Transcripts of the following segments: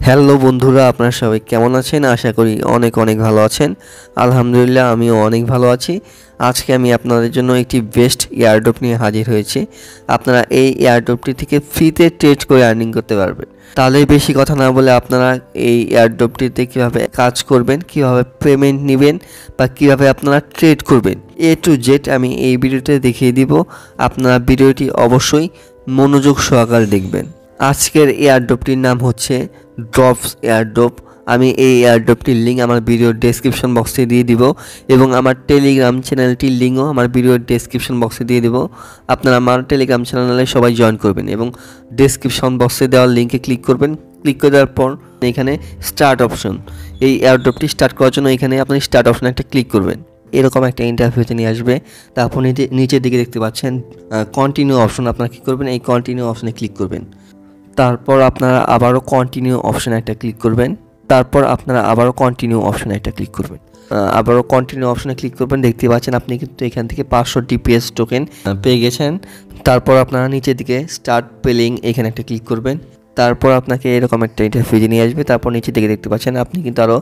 Hello বন্ধুরা, আপনারা সবাই কেমন আছেন? আশা করি অনেক অনেক ভালো আছেন। আলহামদুলিল্লাহ, আমিও অনেক ভালো আছি। আজকে আমি আপনাদের জন্য একটি বেস্ট এয়ারড্রপ নিয়ে হাজির হয়েছি। আপনারা এই এয়ারড্রপটি থেকে ফ্রিতে ট্রেড করে আর্নিং করতে পারবেন। তাহলে বেশি কথা না বলে আপনারা এই এয়ারড্রপটিতে কীভাবে কাজ করবেন, কিভাবে পেমেন্ট নেবেন বা কিভাবে আপনারা ট্রেড করবেন, A to Z আমি এই ভিডিওতে দেখিয়ে দিব। আপনারা ভিডিওটি অবশ্যই মনোযোগ সহকারে দেখবেন। আজকের এয়ারড্রপটির নাম হচ্ছে ড্রপস এয়ারড্রপ। আমি এই এয়ারড্রপটির লিঙ্ক আমার ভিডিওর ডেসক্রিপশন বক্সে দিয়ে দিব এবং আমার টেলিগ্রাম চ্যানেলটির লিঙ্কও আমার ভিডিওর ডেসক্রিপশন বক্সে দিয়ে দিব। আপনারা আমার টেলিগ্রাম চ্যানেলে সবাই জয়েন করবেন এবং ডেসক্রিপশন বক্সে দেওয়ার লিঙ্কে ক্লিক করবেন। ক্লিক করে দেওয়ার পর এখানে স্টার্ট অপশন, এই এয়ারড্রপটি স্টার্ট করার জন্য এখানে আপনি স্টার্ট অপশনে একটা ক্লিক করবেন। এরকম একটা ইন্টারফেসে নিয়ে আসবে। তারপর নিচের দিকে দেখতে পাচ্ছেন কন্টিনিউ অপশন। আপনারা কী করবেন, এই কন্টিনিউ অপশনে ক্লিক করবেন। তারপর আপনারা আবারও কন্টিনিউ অপশনে একটা ক্লিক করবেন। আবারও কন্টিনিউ অপশনে ক্লিক করবেন। দেখতে পাচ্ছেন আপনি কিন্তু এখান থেকে 500 DPS টোকেন পেয়ে গেছেন। তারপর আপনারা নিচের দিকে স্টার্ট পেলিং এখানে একটা ক্লিক করবেন। তারপর আপনাকে এরকম একটা ইন্টারফেসে নিয়ে আসবে। তারপর নিচের দিকে দেখতে পাচ্ছেন আপনি কিন্তু আরও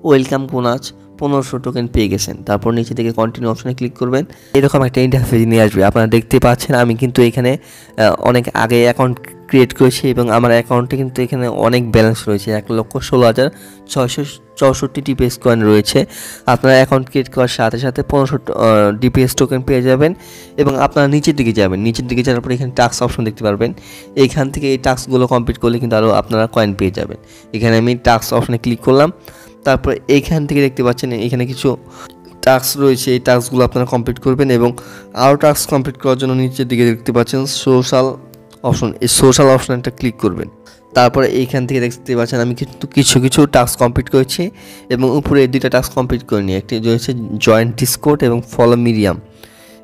ওয়েলকাম বোনাস 1500 টোকেন পেয়ে গেছেন। তারপর নিচে থেকে কন্টিনিউ অপশনে ক্লিক করবেন। এরকম একটা ইন্টারফেস নিয়ে আসবে। আপনারা দেখতে পাচ্ছেন আমি কিন্তু এখানে অনেক আগে অ্যাকাউন্ট ক্রিয়েট করেছি এবং আমার অ্যাকাউন্টে কিন্তু এখানে অনেক ব্যালেন্স রয়েছে, 1,16,664 DPS কয়েন রয়েছে। আপনারা অ্যাকাউন্ট ক্রিয়েট করার সাথে সাথে 1500 DPS টোকেন পেয়ে যাবেন। এবং আপনারা নিচের দিকে যাবেন, নিচের দিকে যাওয়ার পর এখানে টাস্ক অপশন দেখতে পারবেন। এইখান থেকে এই টাস্কগুলো কমপ্লিট করলে কিন্তু আরও আপনারা কয়েন পেয়ে যাবেন। এখানে আমি টাস্ক অপশনে ক্লিক করলাম। তারপর এইখান থেকে দেখতে পাচ্ছেন এখানে কিছু টাস্ক রয়েছে, এই টাস্কগুলো আপনারা কমপ্লিট করবেন এবং আরও টাস্ক কমপ্লিট করার জন্য নিচের দিকে দেখতে পাচ্ছেন সোশ্যাল অপশন, এই সোশ্যাল অপশনটা ক্লিক করবেন। তারপরে এইখান থেকে দেখতে পাচ্ছেন আমি কিন্তু কিছু টাস্ক কমপ্লিট করেছি এবং উপরে এই দুইটা টাস্ক কমপ্লিট করিনি। একটি রয়েছে জয়েন্ট ডিসকর্ড এবং ফলো মিডিয়াম।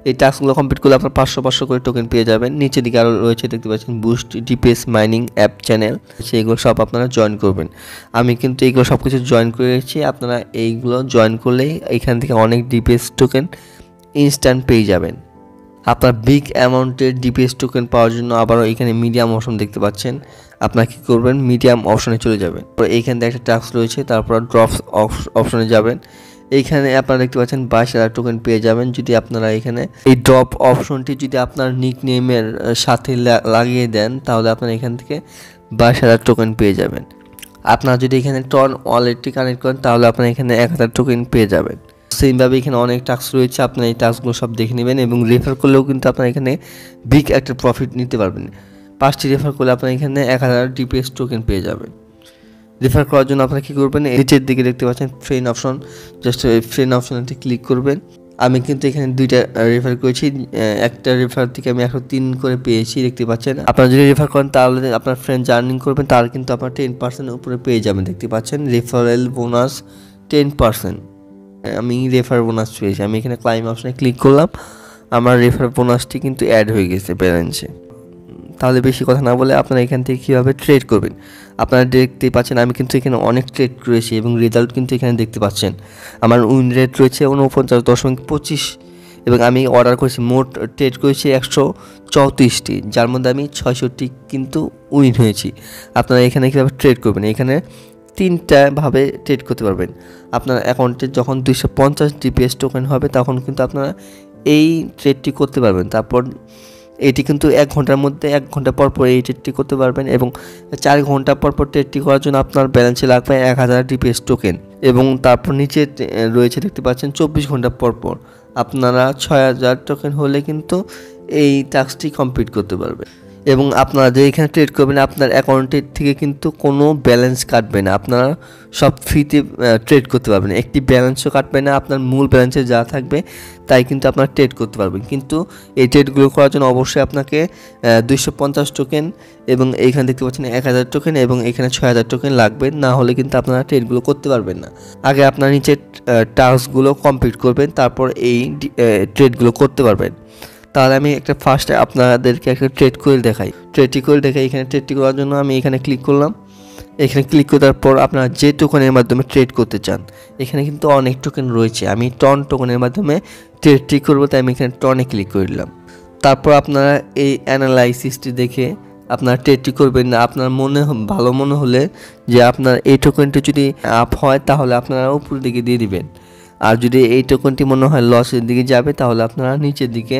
এই টাস্কগুলো কমপ্লিট করলে আপনার 500 করে টোকেন পেয়ে যাবেন। নিচের দিকে আরও রয়েছে দেখতে পাচ্ছেন boost DPS mining app channel, সেইগুলো সব আপনারা জয়েন করবেন। আমি কিন্তু এইগুলো সব কিছু জয়েন করেছি। আপনারা এইগুলো জয়েন করলেই এখান থেকে অনেক DPS টোকেন ইনস্ট্যান্ট পেয়ে যাবেন। আপনার বিগ অ্যামাউন্টের DPS টোকেন পাওয়ার জন্য আবারও এখানে মিডিয়াম অপশন দেখতে পাচ্ছেন। আপনারা কী করবেন, মিডিয়াম অপশনে চলে যাবেন। এইখান থেকে একটা টাস্ক রয়েছে, তারপর ড্রপস অপশনে যাবেন। এইখানে আপনারা দেখতে পাচ্ছেন 22,000 টোকেন পেয়ে যাবেন যদি আপনারা এখানে এই ড্রপ অপশনটি যদি আপনার নিকনেমের সাথে লাগিয়ে দেন, তাহলে আপনারা এখান থেকে 22,000 টোকেন পেয়ে যাবেন। আপনারা যদি এখানে টন ওয়ালেটটি কানেক্ট করেন তাহলে আপনারা এখানে 1000 টোকেন পেয়ে যাবেন। সেইভাবে এখানে অনেক টাস্ক রয়েছে, আপনারা এই টাস্কগুলো সব দেখে নেবেন এবং রেফার করলেও কিন্তু আপনারা এখানে বিগ একটা প্রফিট নিতে পারবেন। 5টি রেফার করলে আপনারা এখানে 1000 DPS টোকেন পেয়ে যাবেন। রেফার করার জন্য আপনারা কী করবেন, নিচের দিকে দেখতে পাচ্ছেন ফ্রেন্ড অপশন, জাস্ট এই ফ্রেন্ড অপশনটি ক্লিক করবেন। আমি কিন্তু এখানে 2টা রেফার করেছি, একটা রেফার থেকে আমি 103 করে পেয়েছি দেখতে পাচ্ছেন। আপনারা যদি রেফার করেন তাহলে আপনার ফ্রেন্ড জার্নিং করবেন, তার কিন্তু আপনার 10% উপরে পেয়ে যাবেন। দেখতে পাচ্ছেন রেফারেল বোনাস 10%। আমি রেফার বোনাস পেয়েছি। আমি এখানে ক্লাইম অপশনে ক্লিক করলাম, আমার রেফার বোনাসটি কিন্তু অ্যাড হয়ে গেছে ব্যালেন্সে। তাহলে বেশি কথা না বলে আপনারা এখান থেকে কীভাবে ট্রেড করবেন আপনারা দেখতে পাচ্ছেন। আমি কিন্তু এখানে অনেক ট্রেড করেছি এবং রেজাল্ট কিন্তু এখানে দেখতে পাচ্ছেন। আমার উইন রেট রয়েছে 49.25 এবং আমি অর্ডার করেছি, মোট ট্রেড করেছি 134টি, যার মধ্যে আমি 66টি কিন্তু উইন হয়েছি। আপনারা এখানে কীভাবে ট্রেড করবেন, এখানে 3টা ভাবে ট্রেড করতে পারবেন। আপনার অ্যাকাউন্টে যখন 250 DPS টোকেন হবে তখন কিন্তু আপনারা এই ট্রেডটি করতে পারবেন। তারপর এটি কিন্তু 1 ঘন্টার মধ্যে 1 ঘন্টা পর পর এই ট্রেডটি করতে পারবেন এবং 4 ঘন্টা পর পর ট্রেডটি করার জন্য আপনার ব্যালেন্সে লাগবে 1000 DPS টোকেন। এবং তারপর নিচে রয়েছে দেখতে পাচ্ছেন 24 ঘন্টা পর পর আপনারা 6000 টোকেন হলে কিন্তু এই টাস্কটি কমপ্লিট করতে পারবেন। এবং আপনারা যে এখানে ট্রেড করবেন আপনার অ্যাকাউন্টের থেকে কিন্তু কোনো ব্যালেন্স কাটবে না, আপনারা সব ফ্রিতে ট্রেড করতে পারবেন। একটি ব্যালেন্সও কাটবে না, আপনার মূল ব্যালেন্সে যা থাকবে তাই কিন্তু আপনারা ট্রেড করতে পারবেন। কিন্তু এই ট্রেডগুলো করার জন্য অবশ্যই আপনাকে 250 টোকেন এবং এইখানে দেখতে পাচ্ছেন 1000 টোকেন এবং এখানে 6000 টোকেন লাগবে, না হলে কিন্তু আপনারা ট্রেডগুলো করতে পারবেন না। আগে আপনার নিচে টাস্কগুলো কমপ্লিট করবেন, তারপর এই ট্রেডগুলো করতে পারবেন। তাহলে আমি একটা ফার্স্টে আপনাদেরকে একটা ট্রেড করে দেখাই। এখানে ট্রেডটি করার জন্য আমি এখানে ক্লিক করলাম। এখানে ক্লিক করার পর আপনারা যে টোকেনের মাধ্যমে ট্রেড করতে চান, এখানে কিন্তু অনেক টোকেন রয়েছে। আমি টন টোকেনের মাধ্যমে ট্রেডটি করবো, তাই আমি এখানে টনে ক্লিক করে দিলাম। তারপর আপনারা এই অ্যানালাইসিসটি দেখে আপনার ট্রেডটি করবেন না। আপনার ভালো মনে হলে যে আপনার এই টোকেনটি যদি আপ হয় তাহলে আপনারা উপরের দিকে দিয়ে দিবেন, আর যদি এই টোকেনটি মনে হয় লসের দিকে যাবে তাহলে আপনারা নিচের দিকে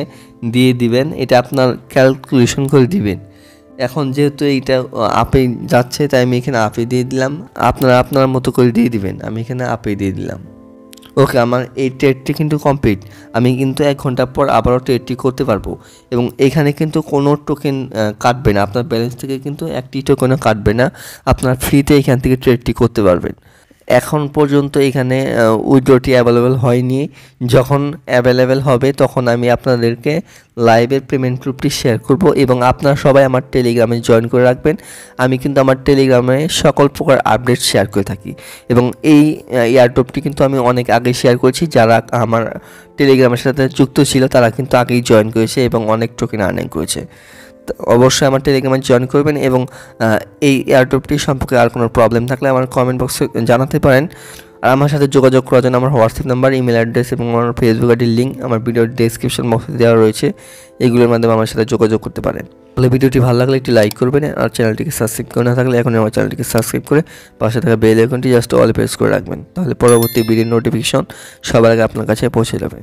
দিয়ে দিবেন। এটা আপনার ক্যালকুলেশন করে দিবেন। এখন যেহেতু এইটা আপে যাচ্ছে তাই আমি এখানে আপে দিয়ে দিলাম, আপনারা আপনার মতো করে দিয়ে দিবেন। আমি এখানে আপে দিয়ে দিলাম। ওকে, আমার এই ট্রেডটি কিন্তু কমপ্লিট। আমি কিন্তু 1 ঘন্টা পর আবারও ট্রেডটি করতে পারবো এবং এখানে কিন্তু কোনো টোকেন কাটবে না, আপনার ব্যালেন্স থেকে কিন্তু একটি টোকেনও কাটবে না। আপনার ফ্রিতে এখান থেকে ট্রেডটি করতে পারবেন। এখন পর্যন্ত এখানে উইথড্রটি অ্যাভেলেবেল হয়নি। যখন অ্যাভেলেবেল হবে তখন আমি আপনাদেরকে লাইভের পেমেন্ট প্রুফটি শেয়ার করব এবং আপনারা সবাই আমার টেলিগ্রামে জয়েন করে রাখবেন। আমি কিন্তু আমার টেলিগ্রামে সকল প্রকার আপডেট শেয়ার করে থাকি এবং এই এয়ারড্রপটি কিন্তু আমি অনেক আগে শেয়ার করেছি। যারা আমার টেলিগ্রামের সাথে যুক্ত ছিল তারা কিন্তু আগেই জয়েন করেছে এবং অনেক টোকেন আর্নিং করেছে। অবশ্যই আমার টেলিগ্রামে জয়েন করবেন এবং এই এয়ারড্রপটি সম্পর্কে আর কোনো প্রবলেম থাকলে আমার কমেন্ট বক্সে জানাতে পারেন। আর আমার সাথে যোগাযোগ করার জন্য আমার হোয়াটসঅ্যাপ নাম্বার, ইমেল অ্যাড্রেস এবং আমার ফেসবুক আইডির লিঙ্ক আমার ভিডিওর ডেসক্রিপশন বক্সে দেওয়া রয়েছে। এগুলোর মাধ্যমে আমার সাথে যোগাযোগ করতে পারেন। তাহলে ভিডিওটি ভালো লাগলে একটি লাইক করবেন, আর চ্যানেলটিকে সাবস্ক্রাইব করে না থাকলে এখন আমার চ্যানেলটিকে সাবস্ক্রাইব করে পাশে থাকা বেল আইকনটি জাস্ট অল প্রেস করে রাখবেন। তাহলে পরবর্তী ভিডিওর নোটিফিকেশন সবার আগে আপনার কাছে পৌঁছে যাবে।